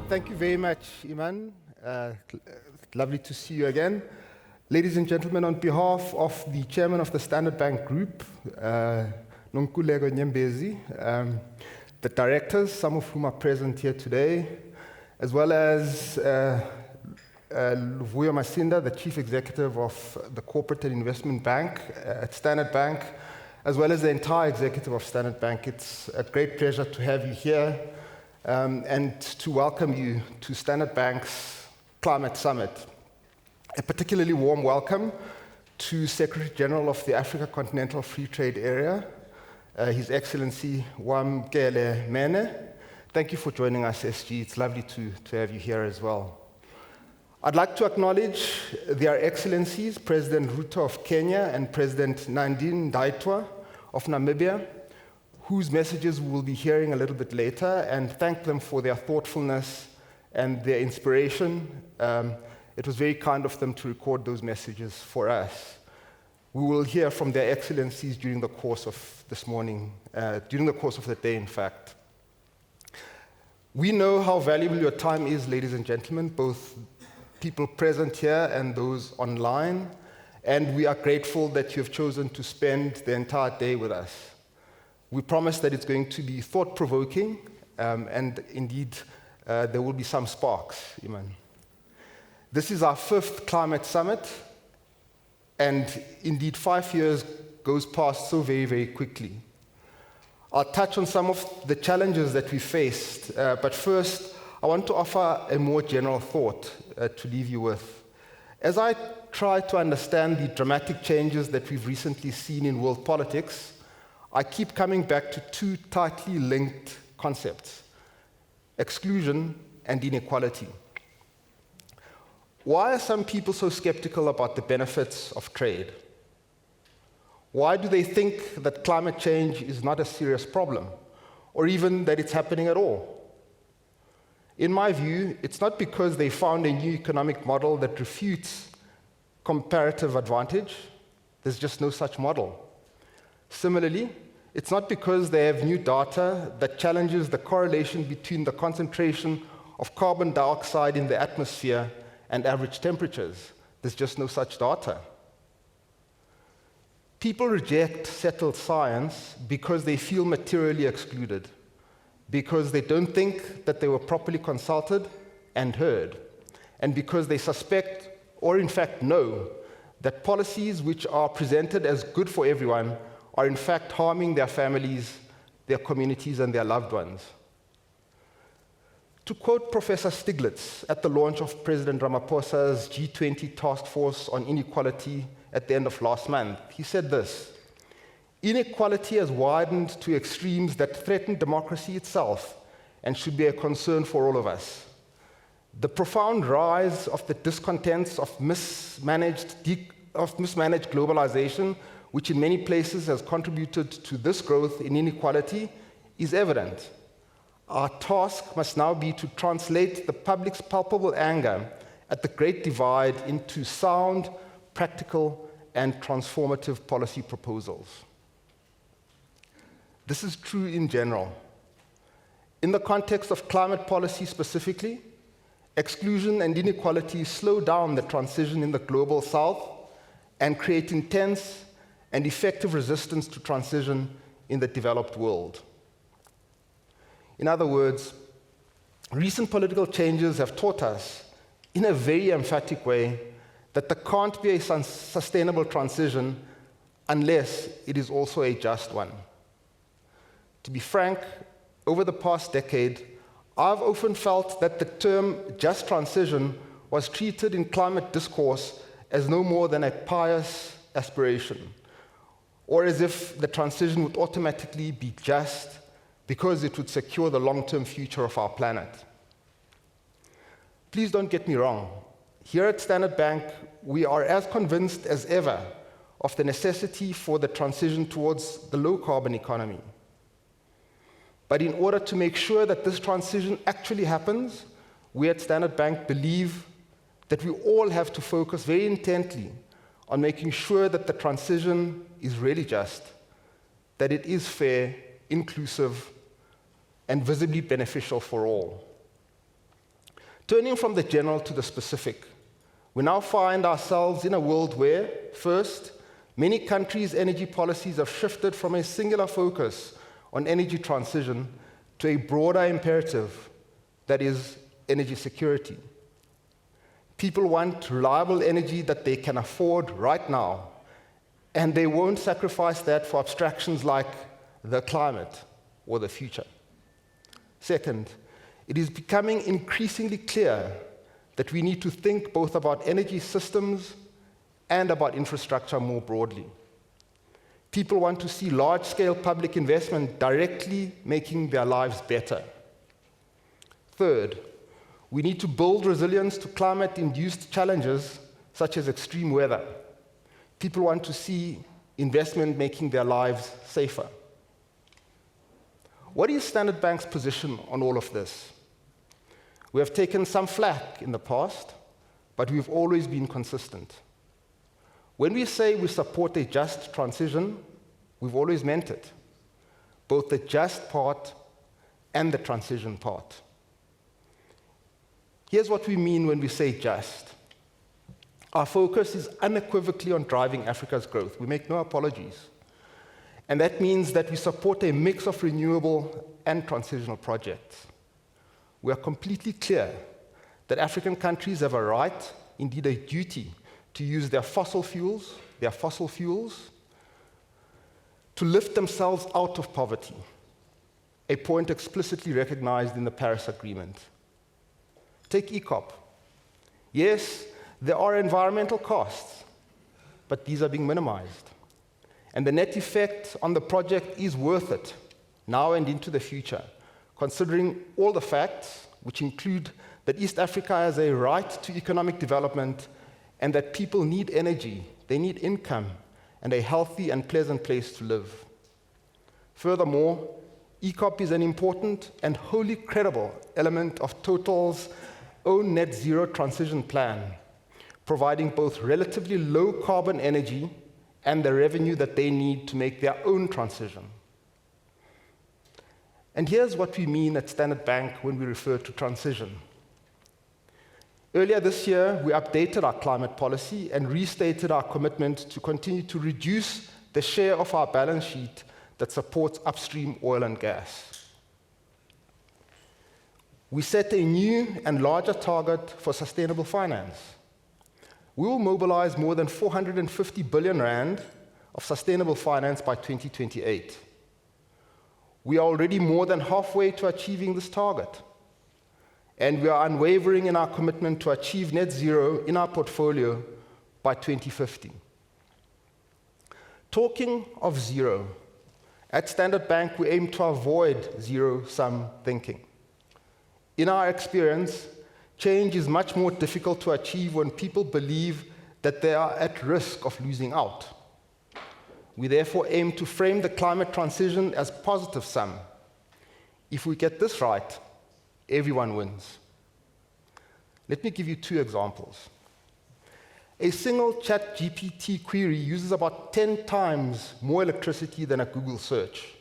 Thank you very much, Iman. Lovely to see you again. Ladies and gentlemen, on behalf of the chairman of the Standard Bank Group, Nonkululeko Nyembezi, the directors, some of whom are present here today, as well as Luvuyo Masinda, the chief executive of the Corporate and Investment Bank at Standard Bank, as well as the entire executive of Standard Bank. It's a great pleasure to have you here and to welcome you to Standard Bank's Climate Summit. A particularly warm welcome to Secretary General of the Africa Continental Free Trade Area, His Excellency Wamkele Mene. Thank you for joining us, SG. It's lovely to have you here as well. I'd like to acknowledge their Excellencies, President Ruto of Kenya and President Nandine Ndaitwah of Namibia, whose messages we will be hearing a little bit later, and thank them for their thoughtfulness and their inspiration. It was very kind of them to record those messages for us. We will hear from their Excellencies during the course of this morning, during the course of the day, in fact. We know how valuable your time is, ladies and gentlemen, both people present here and those online, and we are grateful that you have chosen to spend the entire day with us. We promise that it's going to be thought-provoking, and indeed, there will be some sparks, Iman. This is our 5th Climate Summit, and indeed 5 years goes past so very, very quickly. I'll touch on some of the challenges that we faced, but first, I want to offer a more general thought to leave you with. As I try to understand the dramatic changes that we've recently seen in world politics, I keep coming back to two tightly linked concepts: exclusion and inequality. Why are some people so skeptical about the benefits of trade? Why do they think that climate change is not a serious problem, or even that it's happening at all? In my view, it's not because they found a new economic model that refutes comparative advantage. There's just no such model. Similarly, it's not because they have new data that challenges the correlation between the concentration of carbon dioxide in the atmosphere and average temperatures. There's just no such data. People reject settled science because they feel materially excluded, because they don't think that they were properly consulted and heard, and because they suspect, or in fact know, that policies which are presented as good for everyone are in fact harming their families, their communities, and their loved ones. To quote Professor Stiglitz at the launch of President Ramaphosa's G20 task force on inequality at the end of last month, he said this: "Inequality has widened to extremes that threaten democracy itself and should be a concern for all of us. The profound rise of the discontents of mismanaged globalization, which in many places has contributed to this growth in inequality, is evident. Our task must now be to translate the public's palpable anger at the Great Divide into sound, practical, and transformative policy proposals." This is true in general. In the context of climate policy specifically, exclusion and inequality slow down the transition in the global south and create intense and effective resistance to transition in the developed world. In other words, recent political changes have taught us, in a very emphatic way, that there can't be a sustainable transition unless it is also a just one. To be frank, over the past decade, I've often felt that the term just transition was treated in climate discourse as no more than a pious aspiration, or as if the transition would automatically be just because it would secure the long-term future of our planet. Please don't get me wrong. Here at Standard Bank, we are as convinced as ever of the necessity for the transition towards the low-carbon economy. But in order to make sure that this transition actually happens, we at Standard Bank believe that we all have to focus very intently on making sure that the transition is really just, that it is fair, inclusive, and visibly beneficial for all. Turning from the general to the specific, we now find ourselves in a world where, first, many countries' energy policies have shifted from a singular focus on energy transition to a broader imperative, that is, energy security. People want reliable energy that they can afford right now, and they won't sacrifice that for abstractions like the climate or the future. Second, it is becoming increasingly clear that we need to think both about energy systems and about infrastructure more broadly. People want to see large-scale public investment directly making their lives better. Third, we need to build resilience to climate-induced challenges such as extreme weather. People want to see investment making their lives safer. What is Standard Bank's position on all of this? We have taken some flack in the past, but we've always been consistent. When we say we support a just transition, we've always meant it, both the just part and the transition part. Here's what we mean when we say just. Our focus is unequivocally on driving Africa's growth. We make no apologies. And that means that we support a mix of renewable and transitional projects. We are completely clear that African countries have a right, indeed a duty, to use their fossil fuels, to lift themselves out of poverty, a point explicitly recognized in the Paris Agreement. Take ECOP. Yes, there are environmental costs, but these are being minimized. And the net effect on the project is worth it, now and into the future, considering all the facts, which include that East Africa has a right to economic development and that people need energy, they need income, and a healthy and pleasant place to live. Furthermore, ECOP is an important and wholly credible element of Total's own net zero transition plan, providing both relatively low carbon energy and the revenue that they need to make their own transition. And here's what we mean at Standard Bank when we refer to transition. Earlier this year, we updated our climate policy and restated our commitment to continue to reduce the share of our balance sheet that supports upstream oil and gas. We set a new and larger target for sustainable finance. We will mobilize more than 450 billion rand of sustainable finance by 2028. We are already more than halfway to achieving this target, and we are unwavering in our commitment to achieve net zero in our portfolio by 2050. Talking of zero, at Standard Bank, we aim to avoid zero-sum thinking. In our experience, change is much more difficult to achieve when people believe that they are at risk of losing out. We therefore aim to frame the climate transition as positive sum. If we get this right, everyone wins. Let me give you two examples. A single ChatGPT query uses about 10 times more electricity than a Google search.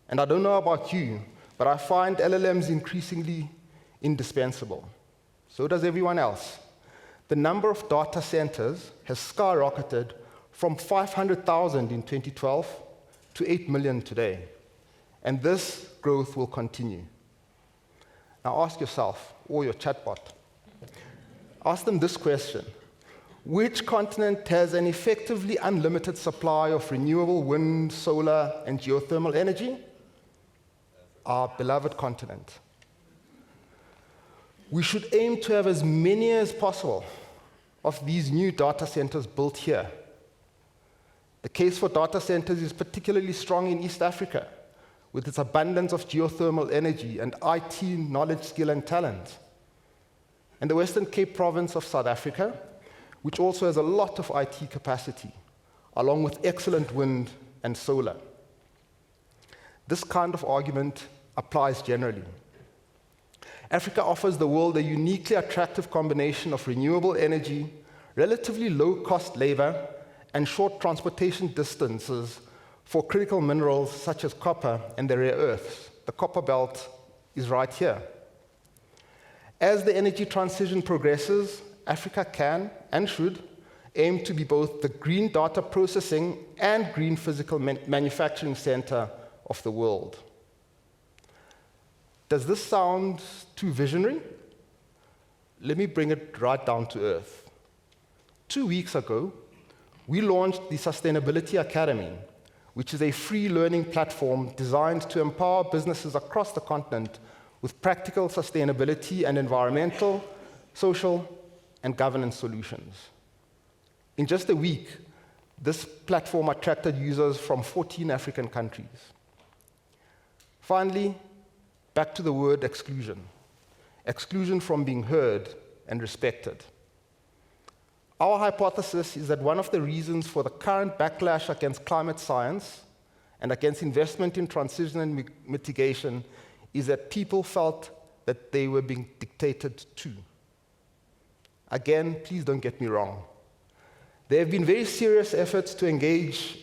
And I don't know about you, but I find LLMs increasingly indispensable. So does everyone else. The number of data centers has skyrocketed from 500,000 in 2012 to 8 million today. And this growth will continue. Now ask yourself, or your chatbot, ask them this question. Which continent has an effectively unlimited supply of renewable wind, solar, and geothermal energy? Our beloved continent. We should aim to have as many as possible of these new data centers built here. The case for data centers is particularly strong in East Africa, with its abundance of geothermal energy and IT knowledge, skill, and talent. And the Western Cape province of South Africa, which also has a lot of IT capacity, along with excellent wind and solar. This kind of argument applies generally. Africa offers the world a uniquely attractive combination of renewable energy, relatively low-cost labor, and short transportation distances for critical minerals such as copper and the rare earths. The copper belt is right here. As the energy transition progresses, Africa can and should aim to be both the green data processing and green physical manufacturing center of the world. Does this sound too visionary? Let me bring it right down to earth. 2 weeks ago, we launched the Sustainability Academy, which is a free learning platform designed to empower businesses across the continent with practical sustainability and environmental, social, and governance solutions. In just a week, this platform attracted users from 14 African countries. Finally, back to the word exclusion. Exclusion from being heard and respected. Our hypothesis is that one of the reasons for the current backlash against climate science and against investment in transition and mitigation is that people felt that they were being dictated to. Again, please don't get me wrong. There have been very serious efforts to engage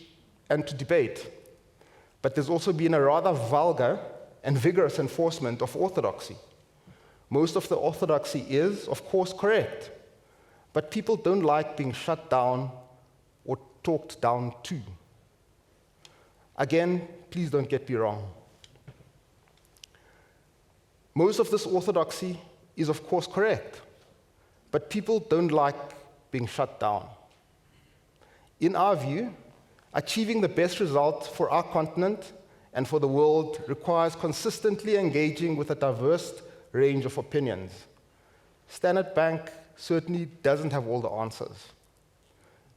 and to debate, but there's also been a rather vulgar and vigorous enforcement of orthodoxy. Most of the orthodoxy is, of course, correct, but people don't like being shut down or talked down to. Again, please don't get me wrong. Most of this orthodoxy is, of course, correct, but people don't like being shut down. In our view, achieving the best result for our continent and for the world requires consistently engaging with a diverse range of opinions. Standard Bank certainly doesn't have all the answers.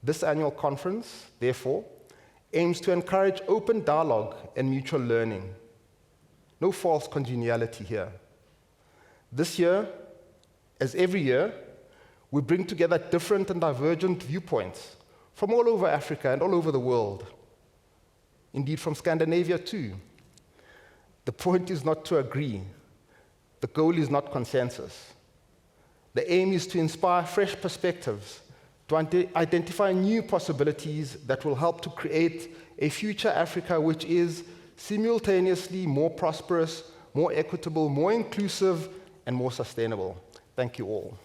This annual conference, therefore, aims to encourage open dialogue and mutual learning. No false congeniality here. This year, as every year, we bring together different and divergent viewpoints from all over Africa and all over the world. Indeed, from Scandinavia too. The point is not to agree. The goal is not consensus. The aim is to inspire fresh perspectives, to identify new possibilities that will help to create a future Africa which is simultaneously more prosperous, more equitable, more inclusive, and more sustainable. Thank you all.